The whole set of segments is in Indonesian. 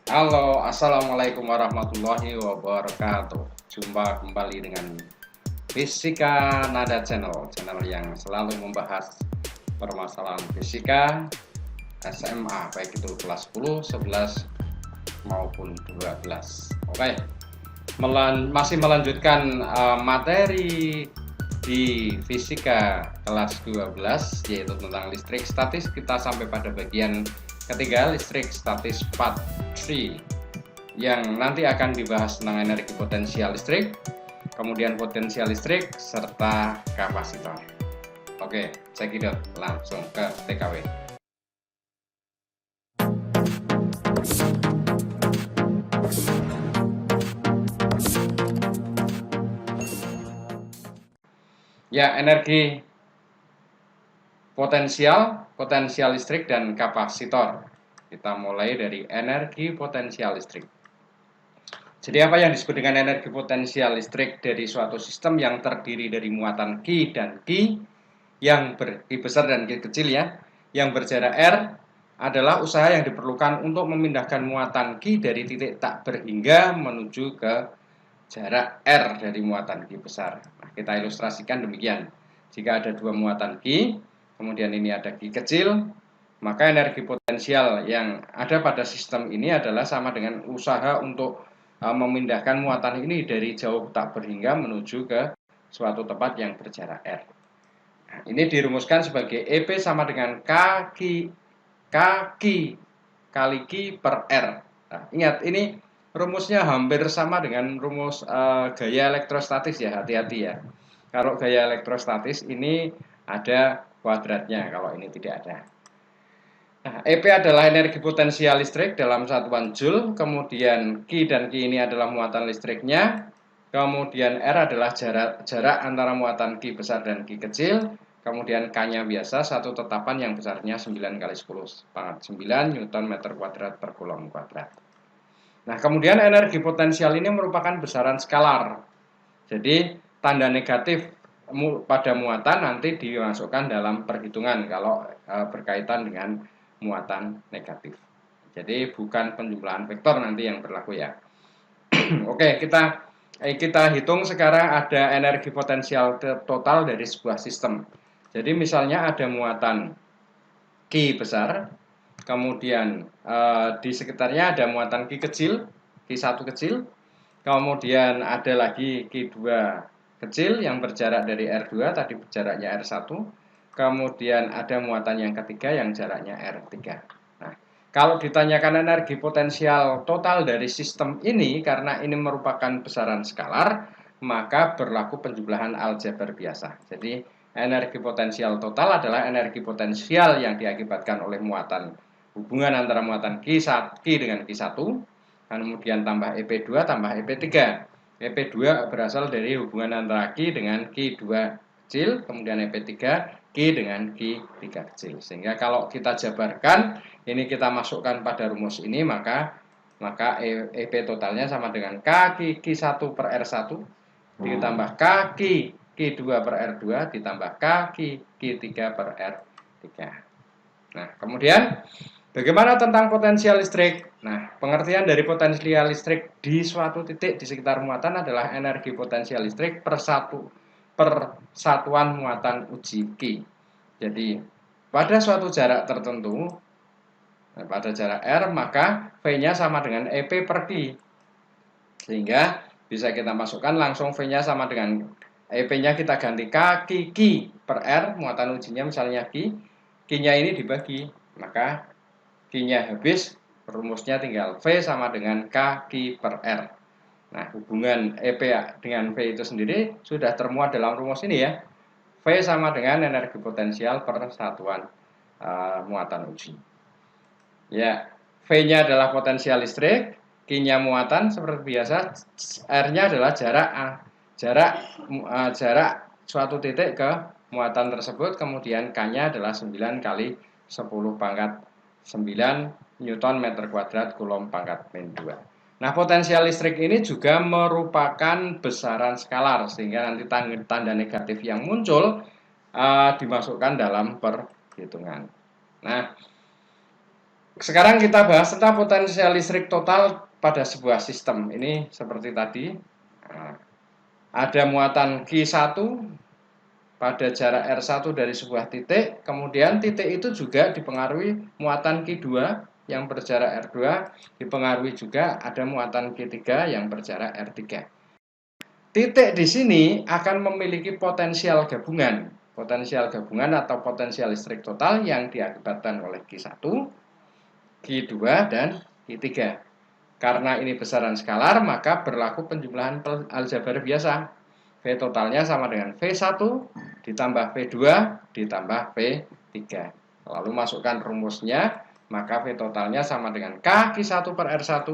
Halo, assalamualaikum warahmatullahi wabarakatuh. Jumpa kembali dengan Fisika Nada Channel, channel yang selalu membahas permasalahan fisika SMA, baik itu kelas 10, 11 maupun 12. Oke, masih melanjutkan materi di fisika kelas 12, yaitu tentang listrik statis. Kita sampai pada bagian ketiga, listrik statis part 3, yang nanti akan dibahas tentang energi potensial listrik, kemudian potensial listrik, serta kapasitor. Oke, cekidot, langsung ke TKW. Ya, energi potensial listrik, dan kapasitor. Kita mulai dari energi potensial listrik. Jadi apa yang disebut dengan energi potensial listrik? Dari suatu sistem yang terdiri dari muatan Q dan Q, yang Q besar dan Q kecil ya, yang berjarak R, adalah usaha yang diperlukan untuk memindahkan muatan Q dari titik tak berhingga menuju ke jarak R dari muatan Q besar. Nah, kita ilustrasikan demikian. Jika ada dua muatan Q, kemudian ini ada Q kecil, maka energi potensial yang ada pada sistem ini adalah sama dengan usaha untuk memindahkan muatan ini dari jauh tak berhingga menuju ke suatu tempat yang berjarak R. Nah, ini dirumuskan sebagai EP sama dengan K kali Q per R. Nah, ingat, ini rumusnya hampir sama dengan rumus gaya elektrostatis ya, hati-hati ya. Kalau gaya elektrostatis ini ada kuadratnya, kalau ini tidak ada. Nah, EP adalah energi potensial listrik dalam satuan Joule, kemudian Q dan Q ini adalah muatan listriknya, kemudian R adalah jarak antara muatan Q besar dan Q kecil, kemudian K-nya biasa, satu tetapan yang besarnya 9 kali 10 pangkat 9 Newton meter kuadrat per coulomb kuadrat. Nah, kemudian energi potensial ini merupakan besaran skalar. Jadi, tanda negatif pada muatan nanti dimasukkan dalam perhitungan kalau berkaitan dengan muatan negatif. Jadi bukan penjumlahan vektor nanti yang berlaku ya. Oke, kita hitung sekarang ada energi potensial total dari sebuah sistem. Jadi misalnya ada muatan Q besar, kemudian di sekitarnya ada muatan Q kecil, Q1 kecil, kemudian ada lagi Q2 kecil yang berjarak dari R2, tadi jaraknya R1, kemudian ada muatan yang ketiga yang jaraknya R3. Nah, kalau ditanyakan energi potensial total dari sistem ini, karena ini merupakan besaran skalar, maka berlaku penjumlahan aljabar biasa. Jadi, energi potensial total adalah energi potensial yang diakibatkan oleh muatan, hubungan antara muatan Q dengan Q1, kemudian tambah EP2 tambah EP3. EP2 berasal dari hubungan antara Q dengan Q2 kecil, kemudian EP3 Q dengan Q3 kecil. Sehingga kalau kita jabarkan, ini kita masukkan pada rumus ini, maka EP totalnya sama dengan K Q1 per R1 ditambah K Q2 per R2 ditambah K Q3 per R3. Nah, kemudian bagaimana tentang potensial listrik? Nah, pengertian dari potensial listrik di suatu titik di sekitar muatan adalah energi potensial listrik per satuan muatan uji Q. Jadi, pada suatu jarak tertentu, pada jarak R, maka V-nya sama dengan EP per Q. Sehingga bisa kita masukkan langsung V-nya sama dengan EP-nya kita ganti K Q per R, muatan ujinya misalnya Q. Q-nya ini dibagi, maka Q-nya habis, rumusnya tinggal V sama dengan K Q per R. Nah, hubungan EP dengan V itu sendiri sudah termuat dalam rumus ini ya. V sama dengan energi potensial per satuan muatan uji. Ya, V-nya adalah potensial listrik, Q-nya muatan seperti biasa, R-nya adalah jarak suatu titik ke muatan tersebut, kemudian K-nya adalah 9 kali 10 pangkat 9 Newton meter kuadrat coulomb pangkat min 2. Nah, potensial listrik ini juga merupakan besaran skalar, sehingga nanti tanda negatif yang muncul uh, dimasukkan dalam perhitungan. Nah, Sekarang kita bahas tentang potensial listrik total pada sebuah sistem. Ini seperti tadi, ada muatan Q1 pada jarak R1 dari sebuah titik, kemudian titik itu juga dipengaruhi muatan Q2 yang berjarak R2, dipengaruhi juga ada muatan Q3 yang berjarak R3. Titik di sini akan memiliki potensial gabungan. Potensial gabungan atau potensial listrik total yang diakibatkan oleh Q1, Q2, dan Q3. Karena ini besaran skalar, maka berlaku penjumlahan aljabar biasa. V totalnya sama dengan V1 ditambah V2 ditambah V3. Lalu masukkan rumusnya, maka V totalnya sama dengan K Q1 per R1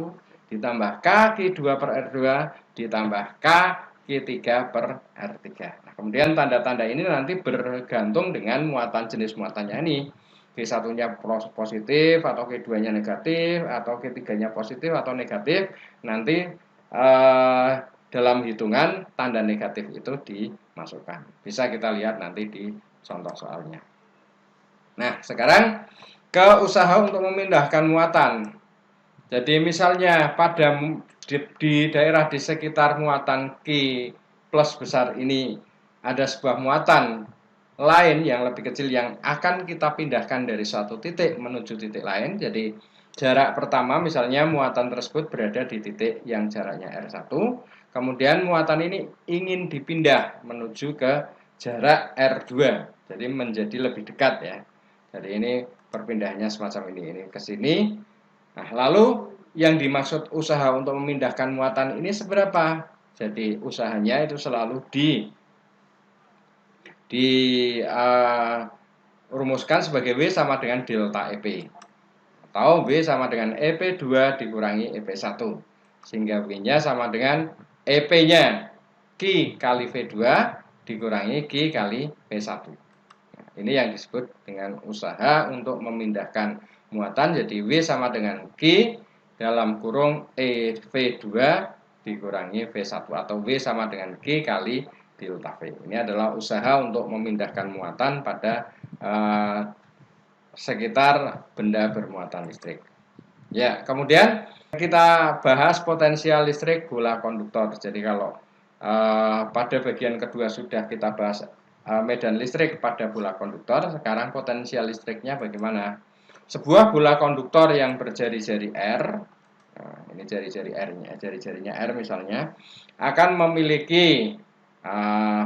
ditambah K Q2 per R2 ditambah K Q3 per R3. Nah, kemudian tanda-tanda ini nanti bergantung dengan muatan jenis muatannya ini. Q1-nya positif atau Q2-nya negatif atau Q3-nya positif atau negatif, nanti dalam hitungan tanda negatif itu dimasukkan. Bisa kita lihat nanti di contoh soalnya. Nah, sekarang ke usaha untuk memindahkan muatan. Jadi misalnya pada di daerah di sekitar muatan Q plus besar ini ada sebuah muatan lain yang lebih kecil yang akan kita pindahkan dari suatu titik menuju titik lain. Jadi jarak pertama misalnya muatan tersebut berada di titik yang jaraknya R1. Kemudian muatan ini ingin dipindah menuju ke jarak R2. Jadi menjadi lebih dekat ya. Jadi ini perpindahannya semacam ini ke sini. Nah, lalu yang dimaksud usaha untuk memindahkan muatan ini seberapa? Jadi usahanya itu selalu rumuskan sebagai W sama dengan delta EP atau W sama dengan EP2 dikurangi EP1 sehingga W-nya sama dengan EP-nya Q kali V2 dikurangi Q kali V1. Nah, ini yang disebut dengan usaha untuk memindahkan muatan. Jadi W sama dengan Q dalam kurung EV2 dikurangi V1 atau W sama dengan Q kali delta V. Ini adalah usaha untuk memindahkan muatan pada sekitar benda bermuatan listrik. Ya, kemudian kita bahas potensial listrik bola konduktor. Jadi kalau pada bagian kedua sudah kita bahas medan listrik pada bola konduktor, sekarang potensial listriknya bagaimana? Sebuah bola konduktor yang berjari-jari R, ini jari-jari R-nya, jari-jarinya R misalnya, akan memiliki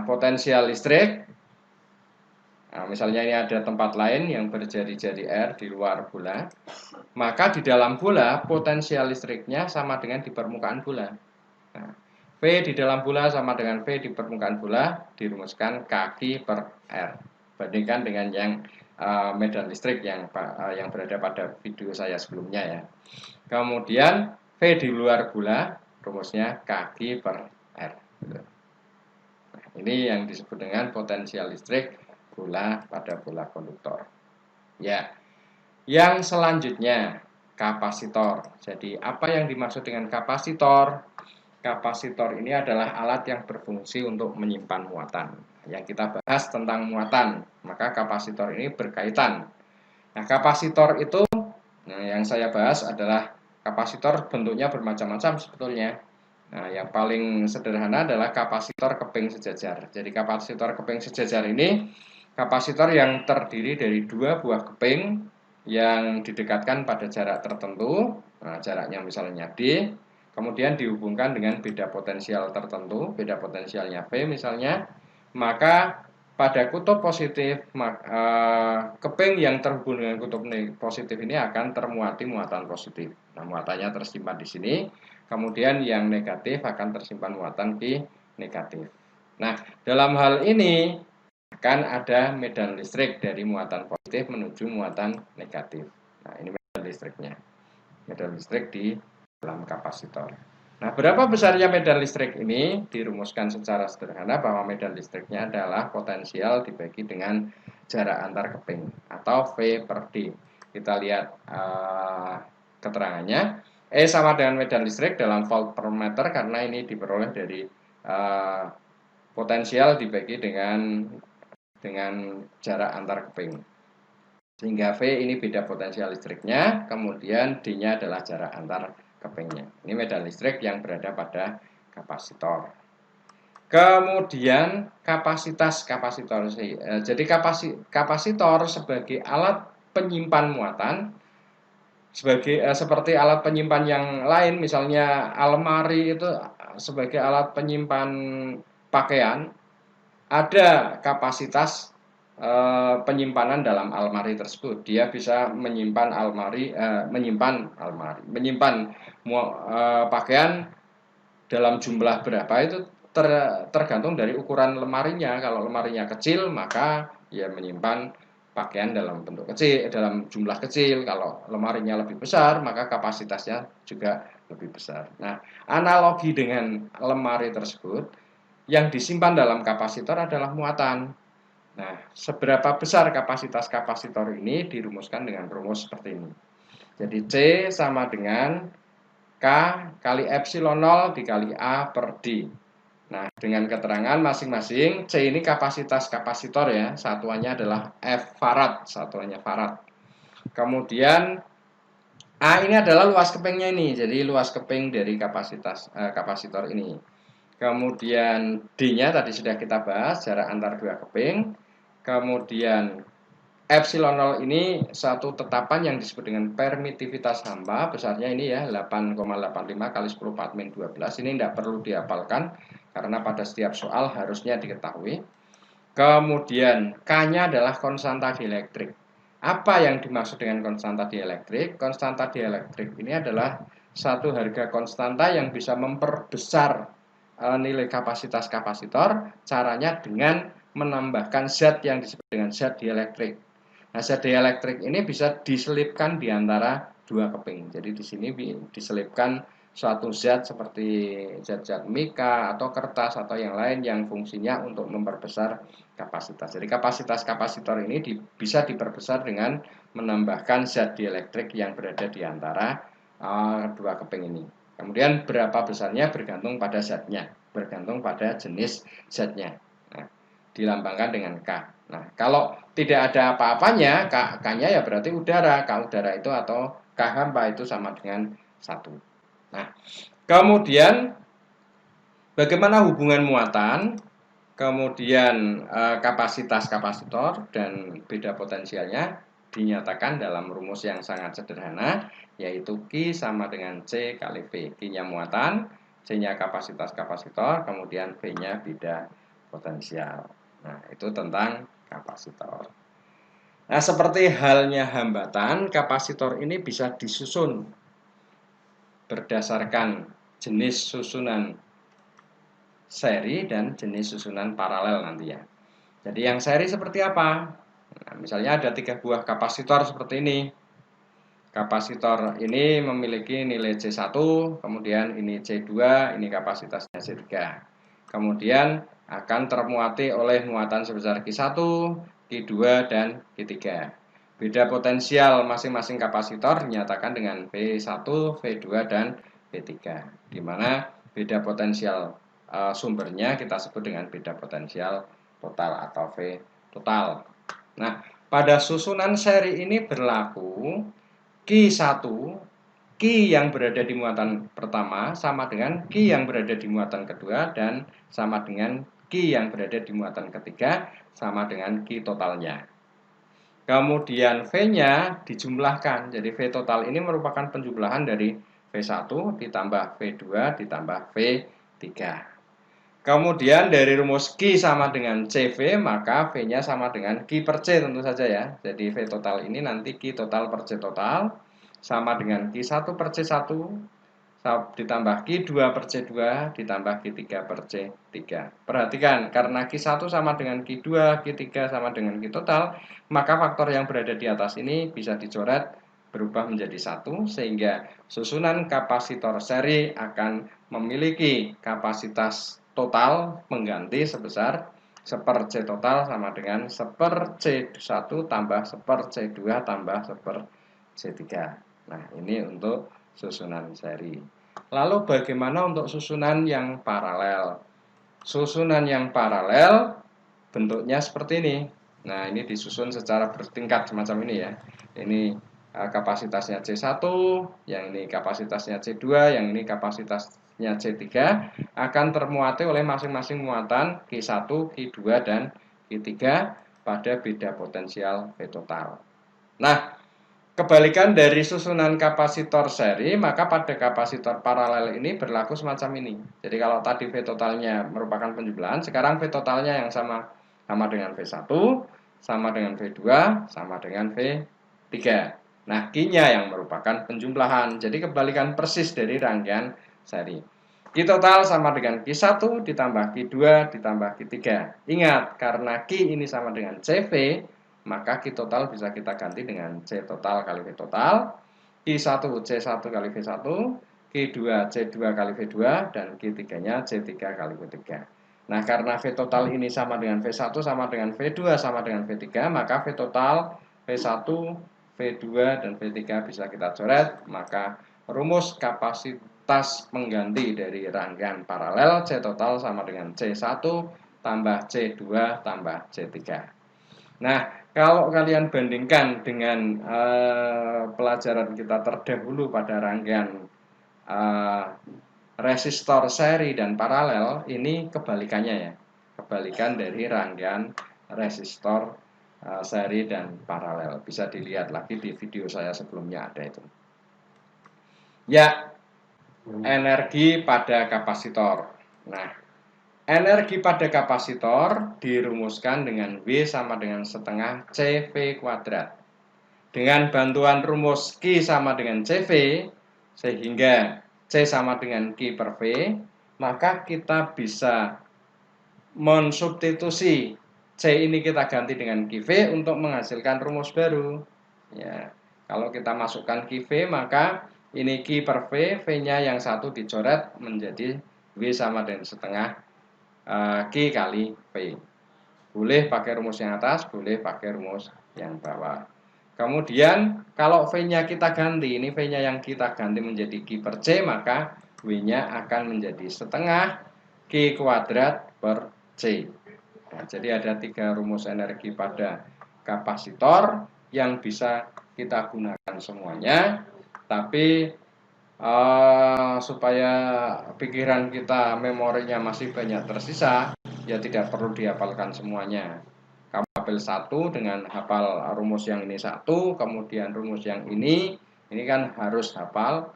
potensial listrik. Nah, misalnya ini ada tempat lain yang berjari-jari R di luar bola, maka di dalam bola potensial listriknya sama dengan di permukaan bola. Nah, V di dalam bola sama dengan V di permukaan bola, dirumuskan kaki per R. Bandingkan dengan yang medan listrik yang berada pada video saya sebelumnya ya. Kemudian V di luar bola, rumusnya kaki per R. Nah, ini yang disebut dengan potensial listrik bola pada bola konduktor. Ya, yang selanjutnya kapasitor. Jadi apa yang dimaksud dengan kapasitor? Kapasitor ini adalah alat yang berfungsi untuk menyimpan muatan. Yang kita bahas tentang muatan, maka kapasitor ini berkaitan. Nah, kapasitor itu yang saya bahas adalah kapasitor bentuknya bermacam-macam sebetulnya. Nah, yang paling sederhana adalah kapasitor keping sejajar. Jadi kapasitor keping sejajar ini kapasitor yang terdiri dari dua buah keping yang didekatkan pada jarak tertentu. Nah, jaraknya misalnya D, kemudian dihubungkan dengan beda potensial tertentu, beda potensialnya V misalnya, maka pada kutub positif keping yang terhubung dengan kutub positif ini akan termuati muatan positif. Nah, muatannya tersimpan di sini, kemudian yang negatif akan tersimpan muatan Q negatif. Nah, dalam hal ini akan ada medan listrik dari muatan positif menuju muatan negatif. Nah, ini medan listriknya. Medan listrik di dalam kapasitor. Nah, berapa besarnya medan listrik ini dirumuskan secara sederhana bahwa medan listriknya adalah potensial dibagi dengan jarak antar keping atau V per D. Kita lihat keterangannya. E sama dengan medan listrik dalam volt per meter karena ini diperoleh dari potensial dibagi dengan jarak antar keping. Sehingga V ini beda potensial listriknya, kemudian D-nya adalah jarak antar kepingnya. Ini medan listrik yang berada pada kapasitor. Kemudian kapasitas kapasitor. Jadi kapasitor sebagai alat penyimpan muatan, seperti alat penyimpan yang lain, misalnya almari itu sebagai alat penyimpan pakaian, ada kapasitas penyimpanan dalam almari tersebut. Dia bisa menyimpan pakaian dalam jumlah berapa itu tergantung dari ukuran lemarinya. Kalau lemarinya kecil, maka ya menyimpan pakaian dalam bentuk kecil, dalam jumlah kecil. Kalau lemarinya lebih besar, maka kapasitasnya juga lebih besar. Nah, analogi dengan lemari tersebut, yang disimpan dalam kapasitor adalah muatan. Nah, seberapa besar kapasitas kapasitor ini dirumuskan dengan rumus seperti ini. Jadi C sama dengan K kali epsilon 0 dikali A per D. Nah, dengan keterangan masing-masing, C ini kapasitas kapasitor ya, satuannya adalah F farad, satuannya farad. Kemudian A ini adalah luas kepingnya ini, jadi luas keping dari kapasitor ini. Kemudian D-nya tadi sudah kita bahas, jarak antar dua keping. Kemudian epsilon 0 ini satu tetapan yang disebut dengan permitivitas hamba, besarnya ini ya 8,85 kali 10 4 min 12. Ini tidak perlu dihafalkan karena pada setiap soal harusnya diketahui. Kemudian K-nya adalah konstanta dielektrik. Apa yang dimaksud dengan konstanta dielektrik? Konstanta dielektrik ini adalah satu harga konstanta yang bisa memperbesar nilai kapasitas kapasitor. Caranya dengan menambahkan zat yang disebut dengan zat dielektrik. Nah, zat dielektrik ini bisa diselipkan di antara dua keping. Jadi di sini diselipkan suatu zat seperti zat-zat mika atau kertas atau yang lain yang fungsinya untuk memperbesar kapasitas. Jadi kapasitas kapasitor ini bisa diperbesar dengan menambahkan zat dielektrik yang berada di antara dua keping ini. Kemudian berapa besarnya bergantung pada zatnya, bergantung pada jenis zatnya. Nah, dilambangkan dengan K. Nah, kalau tidak ada apa-apanya, K-nya ya berarti udara. K udara itu atau K hampa itu sama dengan 1. Nah, kemudian bagaimana hubungan muatan, kemudian kapasitas kapasitor dan beda potensialnya dinyatakan dalam rumus yang sangat sederhana, yaitu Q sama dengan C kali V. Q-nya muatan, C-nya kapasitas kapasitor, kemudian V-nya beda potensial. Nah, itu tentang kapasitor. Nah, seperti halnya hambatan, kapasitor ini bisa disusun berdasarkan jenis susunan seri dan jenis susunan paralel nanti ya. Jadi yang seri seperti apa? Nah, misalnya ada 3 buah kapasitor seperti ini. Kapasitor ini memiliki nilai C1, kemudian ini C2, ini kapasitasnya C3. Kemudian akan termuati oleh muatan sebesar Q1, Q2, dan Q3. Beda potensial masing-masing kapasitor dinyatakan dengan V1, V2, dan V3. Di mana beda potensial sumbernya kita sebut dengan beda potensial total atau V total. Nah, pada susunan seri ini berlaku Q1, Q yang berada di muatan pertama sama dengan Q yang berada di muatan kedua dan sama dengan Q yang berada di muatan ketiga sama dengan Q totalnya. Kemudian V-nya dijumlahkan. Jadi V total ini merupakan penjumlahan dari V1 ditambah V2 ditambah V3. Kemudian dari rumus Q sama dengan CV, maka V-nya sama dengan Q per C tentu saja ya. Jadi V total ini nanti Q total per C total sama dengan Q1 per C1 ditambah Q2 per C2 ditambah Q3 per C3. Perhatikan, karena Q1 sama dengan Q2, Q3 sama dengan Q total, maka faktor yang berada di atas ini bisa dicoret berubah menjadi 1, sehingga susunan kapasitor seri akan memiliki kapasitas total pengganti sebesar 1/C total sama dengan 1/C1 tambah 1/C2 tambah 1/C3. Nah, ini untuk susunan seri. Lalu bagaimana untuk susunan yang paralel? Susunan yang paralel bentuknya seperti ini. Nah, ini disusun secara bertingkat semacam ini ya. Ini kapasitasnya C1, yang ini kapasitasnya C2, yang ini kapasitasnya C3 akan termuati oleh masing-masing muatan Q1, Q2, dan Q3 pada beda potensial V total. Nah, kebalikan dari susunan kapasitor seri, maka pada kapasitor paralel ini berlaku semacam ini. Jadi kalau tadi V totalnya merupakan penjumlahan, sekarang V totalnya yang sama dengan V1, sama dengan V2, sama dengan V3. Nah, Q-nya yang merupakan penjumlahan. Jadi kebalikan persis dari rangkaian seri. Q total sama dengan Q1 ditambah Q2 ditambah Q3. Ingat, karena Q ini sama dengan CV, maka Q total bisa kita ganti dengan C total kali V total. Q1 C1 kali V1, Q2 C2 kali V2, dan Q3-nya C3 kali V3. Nah, karena V total ini sama dengan V1 sama dengan V2 sama dengan V3, maka V total V1, V2, dan V3 bisa kita coret. Maka rumus kapasitas pengganti dari rangkaian paralel C total sama dengan C1 tambah C2 tambah C3. Nah, kalau kalian bandingkan dengan pelajaran kita terdahulu pada rangkaian resistor seri dan paralel, ini kebalikannya ya. Kebalikan dari rangkaian resistor seri dan paralel. Bisa dilihat lagi di video saya sebelumnya ada itu. Ya, energi pada kapasitor. Nah, energi pada kapasitor dirumuskan dengan W sama dengan setengah CV kuadrat. Dengan bantuan rumus Q sama dengan CV, sehingga C sama dengan Q per V, maka kita bisa mensubstitusi C ini kita ganti dengan QV untuk menghasilkan rumus baru. Ya, kalau kita masukkan QV, maka ini Q per V, V-nya yang satu dicoret menjadi W sama dengan setengah Q kali V. Boleh pakai rumus yang atas, boleh pakai rumus yang bawah. Kemudian kalau V-nya kita ganti, ini V-nya yang kita ganti menjadi Q per C, maka W-nya akan menjadi setengah Q kuadrat per C. Nah, jadi ada 3 rumus energi pada kapasitor yang bisa kita gunakan semuanya. Tapi supaya pikiran kita memorinya masih banyak tersisa, ya tidak perlu dihafalkan semuanya. Kamu hafal satu dengan hafal rumus yang ini satu, kemudian rumus yang ini kan harus hafal,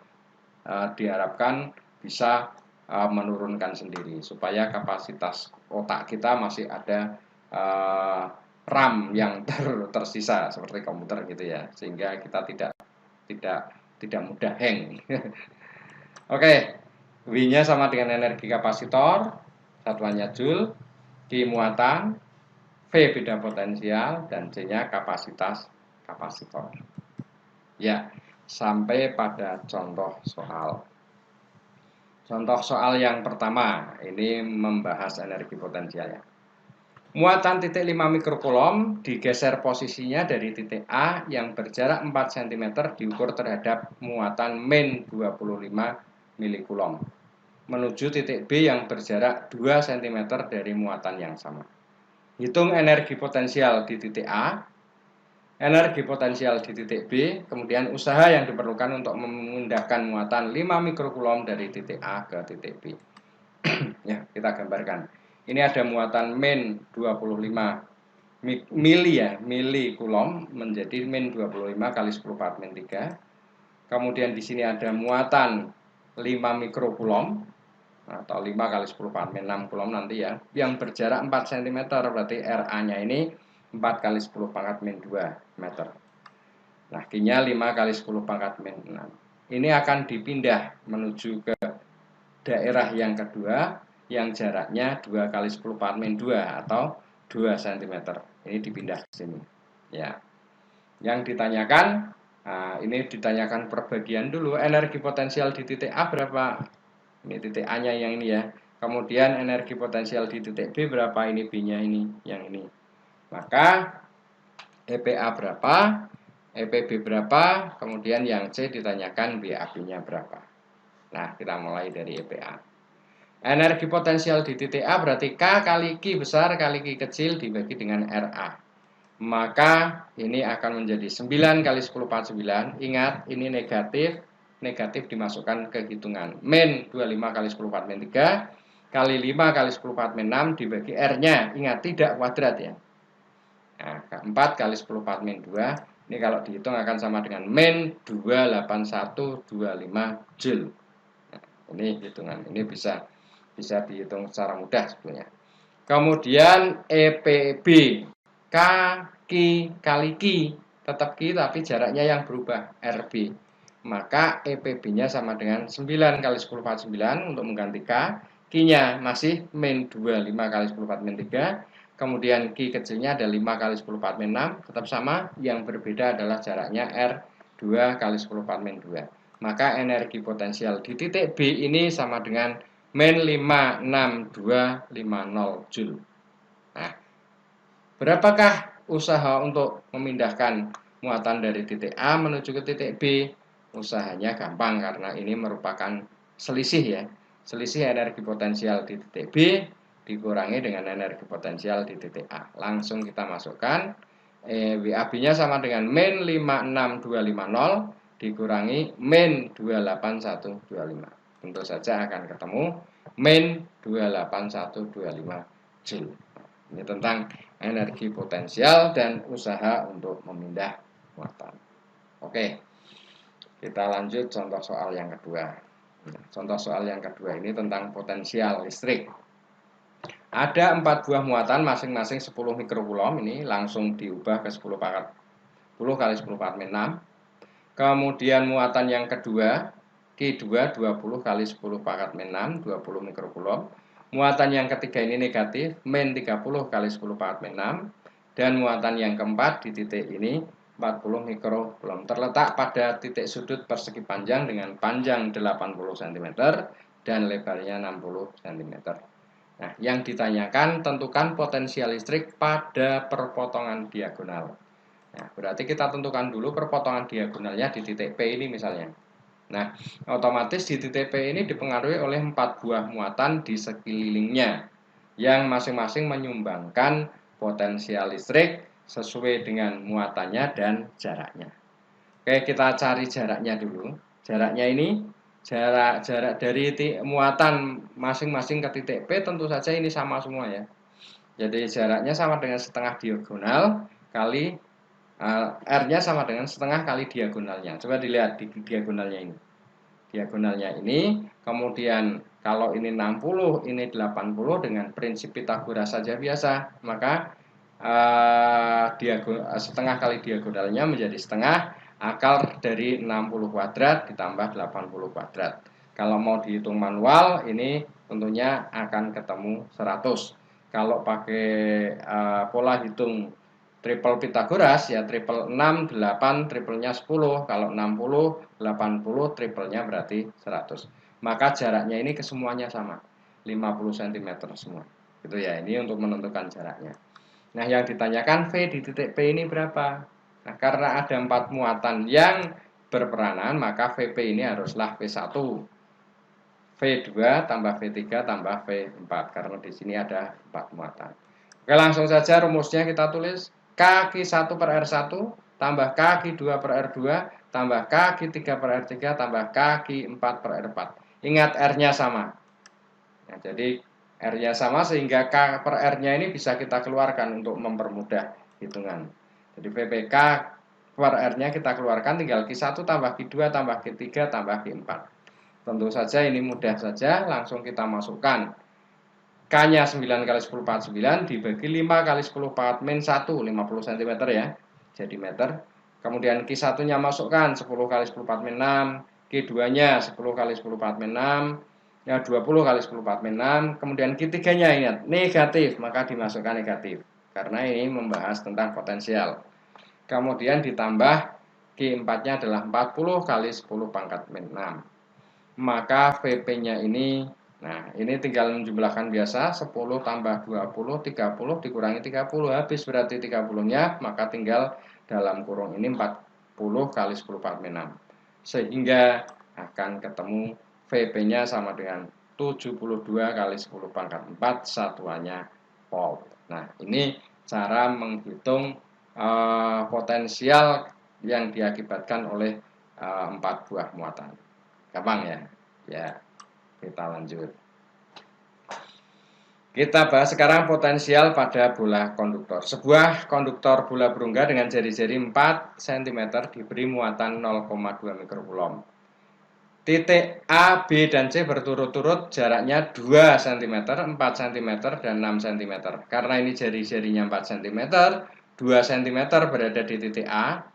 diharapkan bisa menurunkan sendiri supaya kapasitas otak kita masih ada RAM yang tersisa seperti komputer gitu ya, sehingga kita tidak mudah hang. Oke, W-nya sama dengan energi kapasitor, satuannya Joule, Q muatan, V beda potensial, dan C-nya kapasitas kapasitor. Ya, sampai pada contoh soal. Contoh soal yang pertama, ini membahas energi potensial ya. Muatan titik 5 mikrokulom digeser posisinya dari titik A yang berjarak 4 cm diukur terhadap muatan min 25 milikulom menuju titik B yang berjarak 2 cm dari muatan yang sama. Hitung energi potensial di titik A, energi potensial di titik B, kemudian usaha yang diperlukan untuk memindahkan muatan 5 mikrokulom dari titik A ke titik B. Ya, kita gambarkan. Ini ada muatan min 25 milikulom menjadi min 25 kali 10 4 min 3. Kemudian di sini ada muatan 5 mikrokulom atau 5 kali 10 min 6 kulom nanti ya, yang berjarak 4 cm, berarti RA-nya ini 4 kali 10 pangkat min 2 meter. Nah, Q-nya 5 kali 10 pangkat min 6. Ini akan dipindah menuju ke daerah yang kedua, yang jaraknya 2 kali 10 pangkat min 2 atau 2 cm. Ini dipindah ke sini. Ya. Yang ditanyakan, ini ditanyakan perbagian dulu, energi potensial di titik A berapa? Ini titik A-nya yang ini ya. Kemudian energi potensial di titik B berapa? Ini B-nya ini, yang ini. Maka EPA berapa? EPB berapa? Kemudian yang C ditanyakan BAB-nya berapa. Nah, kita mulai dari EPA. Energi potensial di titik A berarti K kali Q besar kali Q kecil dibagi dengan RA. maka ini akan menjadi 9 kali 10 pangkat 9. Ingat, ini negatif, negatif dimasukkan ke hitungan. Min 25 kali 10 pangkat min 3 kali 5 kali 10 pangkat min 6 dibagi R-nya. Ingat, tidak kuadrat ya. Nah, 4 kali 10 pangkat min 2. Ini kalau dihitung akan sama dengan min 28125 Joule. Nah, ini hitungan. Ini bisa dihitung secara mudah sebetulnya. Kemudian EPB. K, Ki, kali Ki. Tetap Ki tapi jaraknya yang berubah. RB. Maka EPB-nya sama dengan 9 kali 10 pangkat 9 untuk mengganti K. Ki-nya masih min 25 kali 10 pangkat min 3. Kemudian Ki kecilnya ada 5 kali 10 pangkat min 6. Tetap sama. Yang berbeda adalah jaraknya R 2 kali 10 pangkat min 2. Maka energi potensial di titik B ini sama dengan min 56250 Joule. Nah, berapakah usaha untuk memindahkan muatan dari titik A menuju ke titik B? Usahanya gampang karena ini merupakan selisih ya. Selisih energi potensial di titik B dikurangi dengan energi potensial di titik A. Langsung kita masukkan. WAB-nya sama dengan min 56250 dikurangi min 28125. Tentu saja akan ketemu min 28125 Joule. Ini tentang energi potensial dan usaha untuk memindah muatan. Oke, kita lanjut contoh soal yang kedua. Contoh soal yang kedua ini tentang potensial listrik. Ada 4 buah muatan masing-masing 10 mikrokulom. Ini langsung diubah ke 10 pangkat 10 kali 10 pangkat min 6. Kemudian muatan yang kedua Q2 20 kali 10 pangkat min 6 20 mikrokulom. Muatan yang ketiga ini negatif, min 30 kali 10 pangkat min 6. Dan muatan yang keempat di titik ini 40 mikrokulom. Terletak pada titik sudut persegi panjang dengan panjang 80 cm dan lebarnya 60 cm. Nah, yang ditanyakan tentukan potensial listrik pada perpotongan diagonal. Nah, berarti kita tentukan dulu perpotongan diagonalnya di titik P ini misalnya. Nah, otomatis di titik P ini dipengaruhi oleh 4 buah muatan di sekelilingnya yang masing-masing menyumbangkan potensial listrik sesuai dengan muatannya dan jaraknya. Oke, kita cari jaraknya dulu. Jaraknya ini jarak dari muatan masing-masing ke titik P tentu saja ini sama semua ya. Jadi jaraknya sama dengan setengah diagonal kali R-nya sama dengan setengah kali diagonalnya. Coba dilihat di diagonalnya ini. Diagonalnya ini, kemudian kalau ini 60, ini 80 dengan prinsip Pythagoras saja biasa, maka setengah kali diagonalnya menjadi setengah akar dari 60 kuadrat ditambah 80 kuadrat. Kalau mau dihitung manual, ini tentunya akan ketemu 100. Kalau pakai pola hitung triple Pythagoras ya triple 6, 8, triplenya 10. Kalau 60, 80, triplenya berarti 100. Maka jaraknya ini kesemuanya sama, 50 cm semua. Gitu ya, ini untuk menentukan jaraknya. Nah, yang ditanyakan V di titik P ini berapa? Nah, karena ada 4 muatan yang berperanan, maka VP ini haruslah V1. V2 tambah V3 tambah V4 karena di sini ada 4 muatan. Oke, langsung saja rumusnya kita tulis K1 per R1 tambah K2 per R2 tambah K3 per R3 tambah K4 per R4. Ingat R-nya sama. Nah, jadi R-nya sama sehingga K per R-nya ini bisa kita keluarkan untuk mempermudah hitungan. Jadi VPK per R-nya kita keluarkan tinggal Q1 tambah Q2 tambah Q3 tambah Q4. Tentu saja ini mudah saja, langsung kita masukkan. K-nya 9 kali 10 pangkat 9 dibagi 5 kali 10 pangkat min 1, 50 cm ya, jadi meter. Kemudian Q1-nya masukkan 10 kali 10 pangkat min 6, Q2-nya 10 kali 10 pangkat min 6, ya 20 kali 10 pangkat min 6. Kemudian Q3-nya ingat, negatif, maka dimasukkan negatif. Karena ini membahas tentang potensial. Kemudian ditambah Q4-nya adalah 40 kali 10 pangkat min 6. Maka VP-nya ini, nah ini tinggal menjumlahkan biasa, 10 tambah 20, 30 dikurangi 30, habis berarti 30-nya, maka tinggal dalam kurung ini 40 kali 10 pangkat min 6. Sehingga akan ketemu VP-nya sama dengan 72 kali 10 pangkat 4 satuannya volt. Nah, ini cara menghitung potensial yang diakibatkan oleh 4 buah muatan. Gampang ya? Ya, kita lanjut. Kita bahas sekarang potensial pada bola konduktor. Sebuah konduktor bola berongga dengan jari-jari 4 cm diberi muatan 0,2 mikrokulom. Titik A, B, dan C berturut-turut jaraknya 2 cm, 4 cm, dan 6 cm. Karena ini jari-jarinya 4 cm, 2 cm berada di titik A.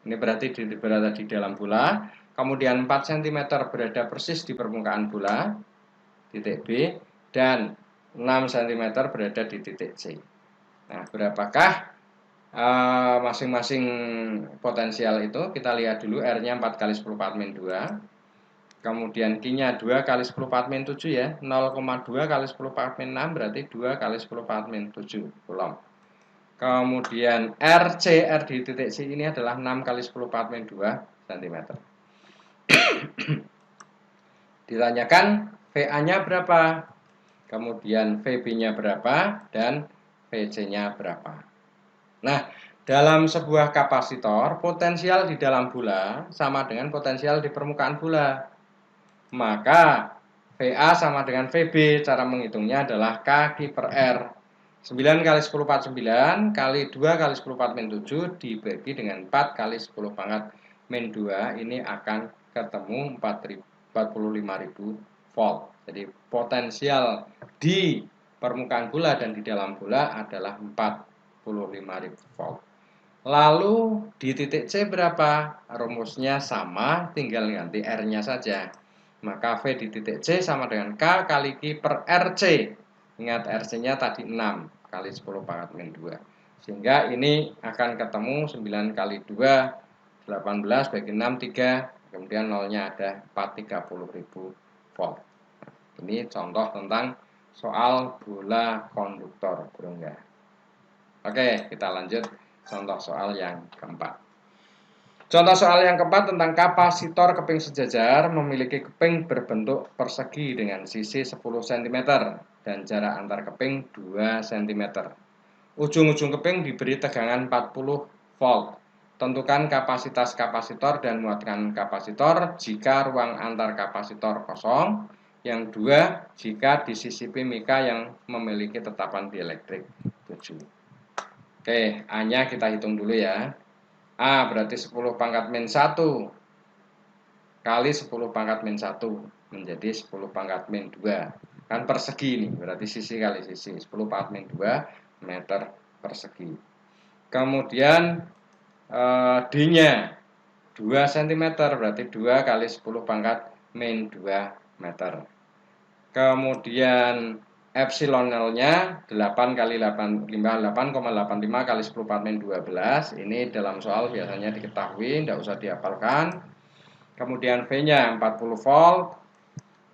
Ini berarti berada di dalam bola. Kemudian 4 cm berada persis di permukaan bola, titik B, dan 6 cm berada di titik C. Nah, berapakah masing-masing potensial itu? Kita lihat dulu, R-nya 4 kali 10 4 min 2. Kemudian Q-nya 2 kali 10 4 min 7 ya. 0,2 kali 10 4 min 6 berarti 2 kali 10 4 min 7 kulom. Kemudian R di titik C ini adalah 6 kali 10 4 min 2 cm. Ditanyakan VA-nya berapa? Kemudian VB-nya berapa, dan VC-nya berapa. Nah, dalam sebuah kapasitor, potensial di dalam bola sama dengan potensial di permukaan bola. Maka VA sama dengan VB, cara menghitungnya adalah K per R. 9 kali 10 4 9 kali 2 kali 10 4 min 7 dibagi dengan 4 kali 10 pangkat min 2, ini akan ketemu 45.000 volt. Jadi potensial di permukaan bola dan di dalam bola adalah 45.000 volt. Lalu di titik C berapa? Rumusnya sama, tinggal ganti R-nya saja. Maka V di titik C sama dengan K kali Q per RC. Ingat RC-nya tadi 6 kali 10 pangkat min 2. Sehingga ini akan ketemu 9 kali 2, 18 bagi 6, 3. Kemudian nolnya ada 430.000 volt. Ini contoh tentang soal bola konduktor berongga. Oke, kita lanjut contoh soal yang keempat. Contoh soal yang keempat tentang kapasitor keping sejajar memiliki keping berbentuk persegi dengan sisi 10 cm dan jarak antar keping 2 cm. Ujung-ujung keping diberi tegangan 40 volt. Tentukan kapasitas kapasitor dan muatan kapasitor jika ruang antar kapasitor kosong. Yang dua, jika disisipi mika yang memiliki tetapan dielektrik 7. Oke, A-nya kita hitung dulu ya. A berarti 10 pangkat min 1 kali 10 pangkat min 1 menjadi 10 pangkat min 2. Kan persegi ini, berarti sisi kali sisi. 10 pangkat min 2 meter persegi. Kemudian D-nya 2 cm, berarti 2 kali 10 pangkat min 2 meter. Kemudian epsilon L-nya 8 kali 8,85 kali 10 4 min 12. Ini dalam soal biasanya diketahui, tidak usah dihafalkan. Kemudian V-nya 40 volt.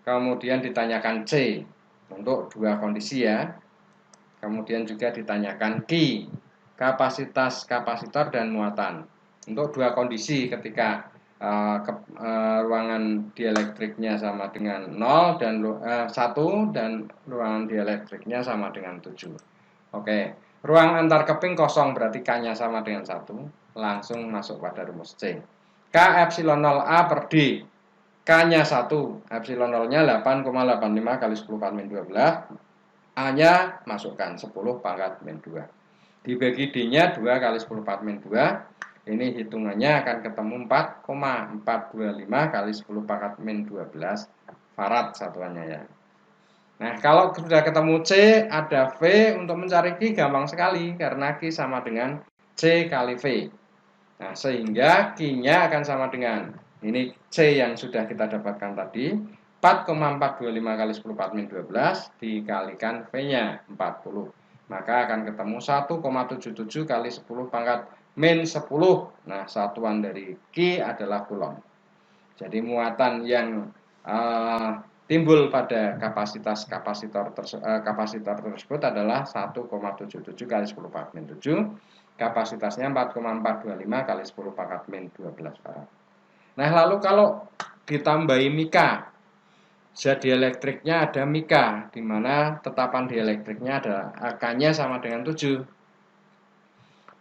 Kemudian ditanyakan C untuk dua kondisi ya. Kemudian juga ditanyakan Q, kapasitas kapasitor dan muatan. Untuk dua kondisi ketika ruangan dielektriknya sama dengan 0 dan 1 dan ruangan dielektriknya sama dengan 7. Oke, ruang antar keping kosong berarti K-nya sama dengan 1. Langsung masuk pada rumus C. K epsilon 0 A per D. K-nya 1, epsilon 0-nya 8,85 kali 10 pangkat min 12. A-nya masukkan 10 pangkat min 2. Dibagi D-nya 2 kali 10 pangkat min 2. Ini hitungannya akan ketemu 4,425 kali 10 pangkat min 12 farad satuannya ya. Nah, kalau sudah ketemu C, ada V. Untuk mencari Q gampang sekali, karena Q sama dengan C kali V. Nah, sehingga Q-nya akan sama dengan, ini C yang sudah kita dapatkan tadi, 4,425 kali 10 pangkat min 12 dikalikan V-nya 40. Maka akan ketemu 1,77 kali 10 pangkat min 10. Nah, satuan dari Q adalah kulom. Jadi muatan yang timbul pada kapasitor tersebut adalah 1,77 kali 10 pangkat min 7. Kapasitasnya 4,425 kali 10 pangkat min 12 farad. Nah, lalu kalau ditambahi mika, zat dielektriknya ada mika, di mana tetapan dielektriknya ada K-nya sama dengan 7.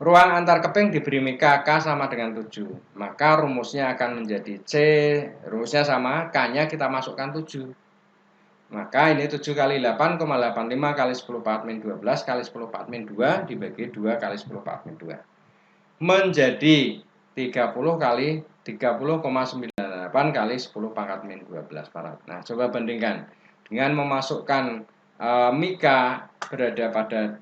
Ruang antar keping diberi mika, K sama dengan 7. Maka rumusnya akan menjadi C, rumusnya sama, K-nya kita masukkan 7. Maka ini 7 kali 8,85 kali 10 4 min 12 kali 10 4 min 2 dibagi 2 kali 10 4 min 2. Menjadi 30 kali 30,98 kali 10 pangkat min 12 farad. Nah, coba bandingkan dengan memasukkan mika berada pada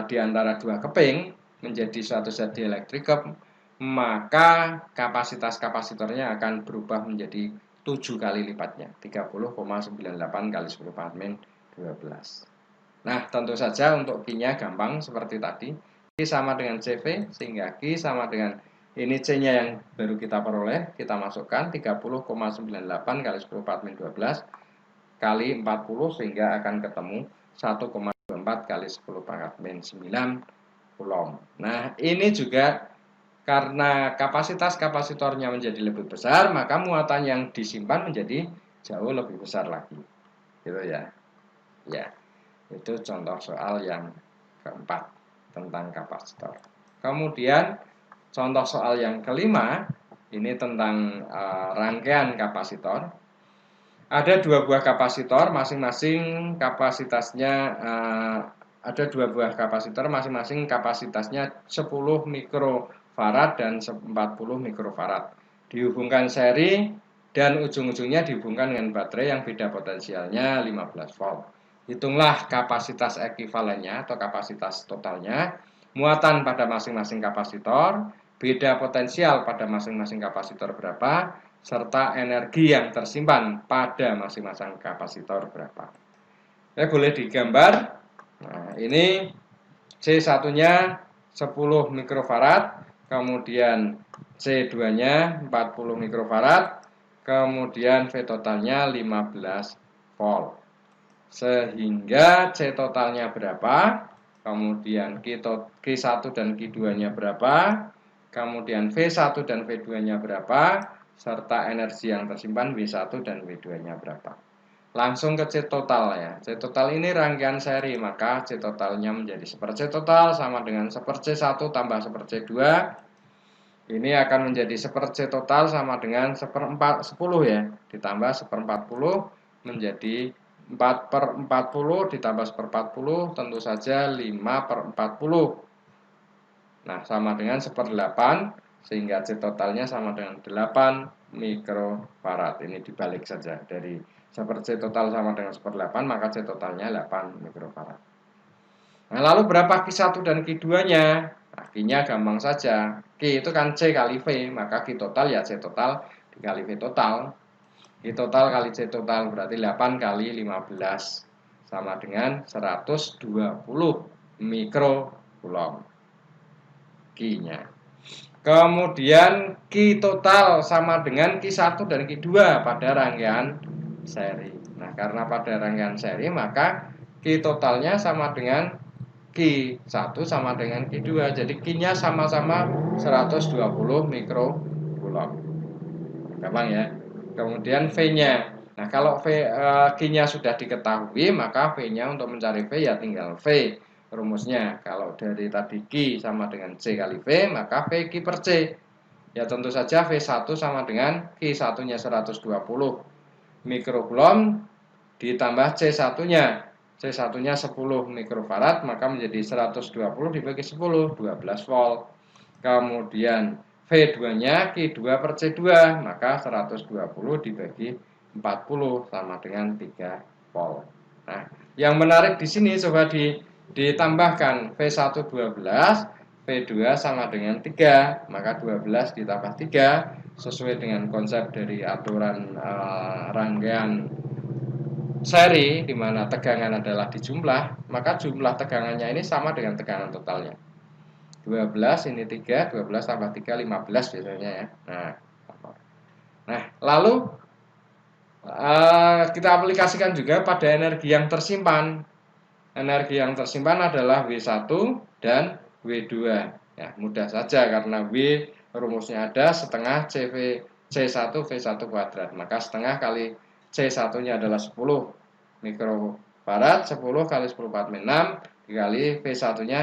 di antara dua keping menjadi suatu zat dielektrik, maka kapasitas kapasitornya akan berubah menjadi 7 kali lipatnya, 30,98 kali 10 pangkat min 12. Nah, tentu saja untuk Q-nya gampang seperti tadi. Q sama dengan CV, sehingga Q sama dengan ini C-nya yang baru kita peroleh, kita masukkan 30,98 kali 10 pangkat min 12 kali 40, sehingga akan ketemu 1,24 kali 10 pangkat min 9 coulomb. Nah, ini juga karena kapasitas kapasitornya menjadi lebih besar, maka muatan yang disimpan menjadi jauh lebih besar lagi. Gitu ya. Ya, itu contoh soal yang keempat tentang kapasitor. Kemudian contoh soal yang kelima, ini tentang rangkaian kapasitor. Ada dua buah kapasitor, masing-masing kapasitasnya ada dua buah kapasitor, masing-masing kapasitasnya 10 mikrofarad dan 40 mikrofarad. Dihubungkan seri dan ujung-ujungnya dihubungkan dengan baterai yang beda potensialnya 15 volt. Hitunglah kapasitas ekuivalennya atau kapasitas totalnya, muatan pada masing-masing kapasitor, beda potensial pada masing-masing kapasitor berapa, serta energi yang tersimpan pada masing-masing kapasitor berapa. Boleh digambar. Nah, ini C1-nya 10 mikrofarad, kemudian C2-nya 40 mikrofarad, kemudian V totalnya 15 volt. Sehingga C totalnya berapa? Kemudian Q1 dan Q2-nya berapa? Kemudian V1 dan V2-nya berapa? Serta energi yang tersimpan W1 dan W2-nya berapa. Langsung ke C total ya. C total ini rangkaian seri, maka C totalnya menjadi 1/C total sama dengan 1/C1 tambah 1/C2. Ini akan menjadi 1/C total sama dengan 1/10 ya. Ditambah 1/40 menjadi 4/40 ditambah 1/40 tentu saja 5/40. Nah, sama dengan 1/8, sehingga C totalnya sama dengan 8 mikrofarad. Ini dibalik saja, dari 1/C total sama dengan 1/8, maka C totalnya 8 mikrofarad. Nah, lalu berapa Q1 dan Q2-nya? Nah, Q-nya gampang saja. Q itu kan C kali V, maka Q total ya C total dikali V total. Q total kali C total berarti 8 kali 15 sama dengan 120 mikrocoulomb. Q-nya. Kemudian Q total sama dengan Q1 dan Q2 pada rangkaian seri. Nah, karena pada rangkaian seri maka Q totalnya sama dengan Q1 sama dengan Q2. Jadi Q-nya sama-sama 120 mikrocoulomb. Gampang ya. Kemudian V-nya. Nah, kalau Q-nya sudah diketahui, maka V-nya untuk mencari V ya tinggal V. Rumusnya, kalau dari tadi Q sama dengan C kali V, maka V Q per C. Ya tentu saja V1 sama dengan Q1-nya 120 mikrocoulomb ditambah C1-nya. C1-nya 10 mikrofarad, maka menjadi 120 dibagi 10, 12 volt. Kemudian V2-nya Q2 per C2, maka 120 dibagi 40 sama dengan 3 volt. Nah, yang menarik di sini coba ditambahkan V1 12, V2 sama dengan 3, maka 12 ditambah 3 sesuai dengan konsep dari aturan rangkaian seri di mana tegangan adalah dijumlah, maka jumlah tegangannya ini sama dengan tegangan totalnya. 12 ini 3, 12 tambah 3 15 biasanya ya. Nah, lalu kita aplikasikan juga pada energi yang tersimpan. Energi yang tersimpan adalah W1 dan W2. Ya, mudah saja karena W rumusnya ada setengah C1 V1 kuadrat. Maka setengah kali C1-nya adalah 10 mikrofarad, 10 kali 10 4 6 dikali V1-nya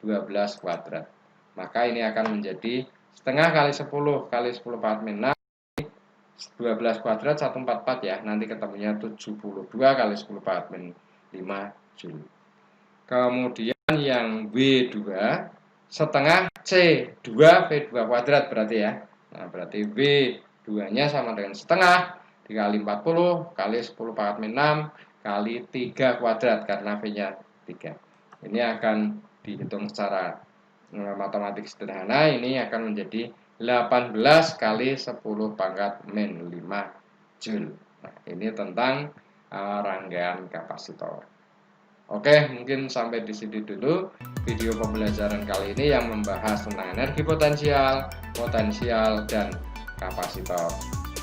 12 kuadrat. Maka ini akan menjadi setengah kali 10 kali 10 pangkat min 6, 12 kuadrat 144 ya. Nanti ketemunya 72 kali 10 pangkat min 5 Joule. Kemudian yang W2 setengah C2 V2 kuadrat berarti ya. Nah, berarti W2 nya sama dengan setengah dikali 40 kali 10 pangkat min 6 kali 3 kuadrat karena V-nya 3. Ini akan dihitung secara matematik sederhana, ini akan menjadi 18 kali 10 pangkat min 5 Joule. Nah, ini tentang rangkaian kapasitor. Oke, mungkin sampai di sini dulu video pembelajaran kali ini yang membahas tentang energi potensial, dan kapasitor.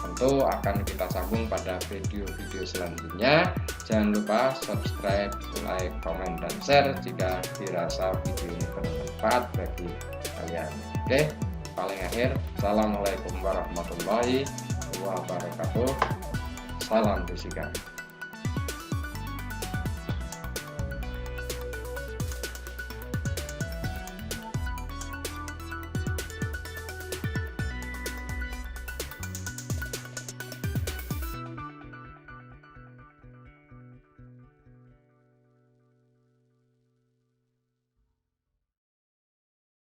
Tentu akan kita sambung pada video-video selanjutnya. Jangan lupa subscribe, like, komen, dan share jika dirasa video ini bermanfaat bagi kalian. Oke, paling akhir, assalamualaikum warahmatullahi wabarakatuh. Salam fisika.